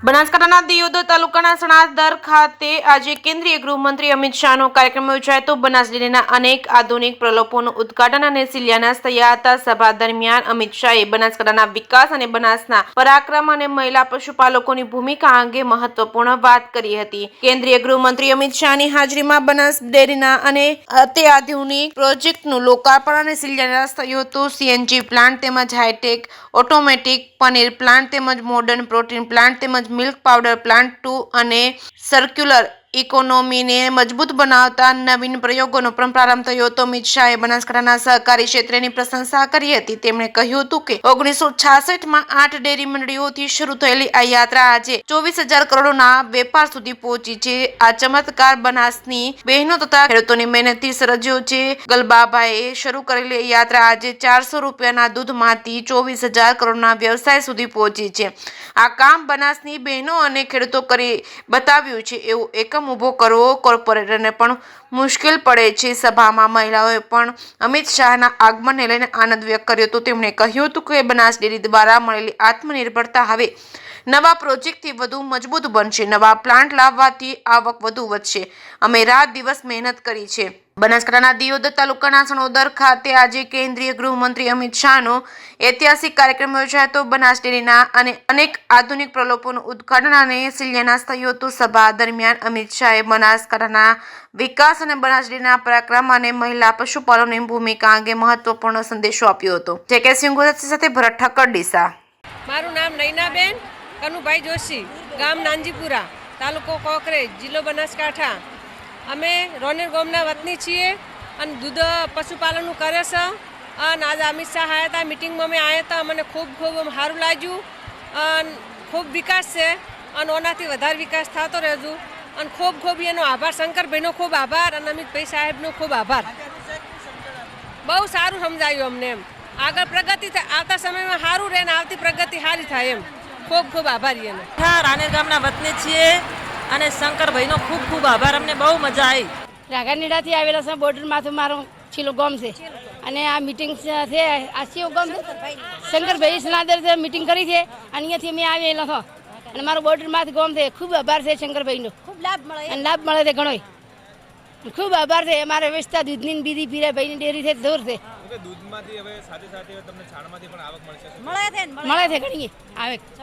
બનાસકાંઠાના દિયોદર તાલુકાના સણાદર ખાતે આજે કેન્દ્રીય ગૃહમંત્રી અમિત શાહનો કાર્યક્રમ યોજાયો હતો। બનાસ ડેરીના અનેક આધુનિક પ્રકલ્પોનું ઉદ્ઘાટન અને શિલાન્યાસ થયા હતા। સભા દરમિયાન અમિત શાહે બનાસકાંઠાના વિકાસ અને બનાસના પરાક્રમ અને મહિલા પશુપાલકોની ભૂમિકા અંગે મહત્વપૂર્ણ વાત કરી હતી। કેન્દ્રીય ગૃહમંત્રી અમિત શાહની હાજરીમાં બનાસ ડેરીના અને અત્યાધુનિક પ્રોજેક્ટનું લોકાર્પણ અને શિલાન્યાસ થયો હતો। સીએનજી પ્લાન્ટ તેમજ હાઈટેક ઓટોમેટિક પનીર પ્લાન્ટ તેમજ મોડર્ન પ્રોટીન પ્લાન્ટ તેમજ મિલ્ક પાવડર પ્લાન્ટ 2 અને સર્ક્યુલર ઇકોનોમીને મજબૂત બનાવતા નવીન પ્રયોગોનો પણ પ્રારંભ થયો હતો। અમિત શાહે બનાસકાંઠાના સહકારી ક્ષેત્રની પ્રશંસા કરી હતી। તેમણે કહ્યું હતું કે 1966માં 8 ડેરી મંડળીઓથી શરૂ થયેલી આ યાત્રા આજે 24,000 કરોડના વેપાર સુધી પહોંચી છે। આ ચમત્કાર બનાસની બહેનો તથા ખેડૂતોની મહેનતથી સર્જાયો છે। ગલબાભાઈએ શરૂ કરેલી યાત્રા આજે 400 રૂપિયાના દૂધમાંથી 24,000 કરોડના વ્યવસાય સુધી પહોંચી છે। આ કામ બનાસની બહેનો અને ખેડૂતો કરી બતાવ્યું છે। એવું એકમ ઊભો કરવો કોર્પોરેટરને પણ મુશ્કેલ પડે છે। સભામાં મહિલાઓએ પણ અમિત શાહના આગમનને લઈને આનંદ વ્યક્ત કર્યો હતો। તેમણે કહ્યું હતું કે બનાસ ડેરી દ્વારા મળેલી આત્મનિર્ભરતા હવે નવા પ્રોજેક્ટથી વધુ મજબૂત બનશે। નવા પ્લાન્ટ લાવવાથી આવક વધુ વધશે। અમે રાત દિવસ મહેનત કરી છે। બનાસકાંઠાના દિયોદર તાલુકાના સણોદર ખાતે આજે કેન્દ્રીય ગૃહમંત્રી અમિત શાહનો ઐતિહાસિક કાર્યક્રમ યોજાયો હતો। બનાસ ડેરીના અને અનેક આધુનિક પ્રકલ્પોનું ઉદ્ઘાટન અને શિલાન્યાસ થયો હતો। સભા દરમિયાન અમિત શાહે બનાસકાંઠાના વિકાસ અને બનાસ ડેરીના પરાક્રમ અને મહિલા પશુપાલકોની ભૂમિકા અંગે મહત્વપૂર્ણ સંદેશો આપ્યો હતો। જે સિંઘુ સાથે ભરત ઠક્કર ડીસા। મારું નામ નૈનાબેન કનુભાઈ જોશી, ગામ નાનજીપુરા, તાલુકો કોકરેજ, જિલ્લો બનાસકાંઠા। અમે રોનેર ગામના વતની છીએ અને દૂધ પશુપાલનનું કરે છે। અને આજે અમિત શાહ આવ્યા હતા, મિટિંગમાં અમે આવ્યા હતા, મને ખૂબ સારું લાગ્યું અને ખૂબ વિકાસ છે અને ઓનાથી વધારે વિકાસ થતો રહેજો અને ખૂબ એનો આભાર, શંકરભાઈનો ખૂબ આભાર અને અમિતભાઈ સાહેબનો ખૂબ આભાર। બહુ સારું સમજાયું અમને એમ આગળ પ્રગતિ આવતા સમયમાં સારું રહે ને આવતી પ્રગતિ સારી થાય એમ ખૂબ આભારી એને। રાનેર ગામના વતની છીએ અને શંકરભાઈનો ખૂબ આભાર, અમને બહુ મજા આવી। રાગાનીડાથી આવેલા છે, બોર્ડરમાંથી મારું છેલ્લું ગામ છે અને આ મિટિંગ છે આ શિવ ગામ શંકરભાઈ સનાદર મિટિંગ કરી છે અને અહીંયાથી અમે આવેલા છો અને મારું બોર્ડરમાંથી ગામ છે। ખૂબ આભાર છે શંકરભાઈનો, ખૂબ લાભ મળે છે ઘણો, ખૂબ આભાર છે। અમારા વ્યવસ્થા દૂધની બીજી પીરા ભાઈની ડેરી છે દૂર છે, દૂધમાંથી હવે સાથે તમને છાણમાંથી પણ આવક મળશે? મળે છે ઘણી આવક।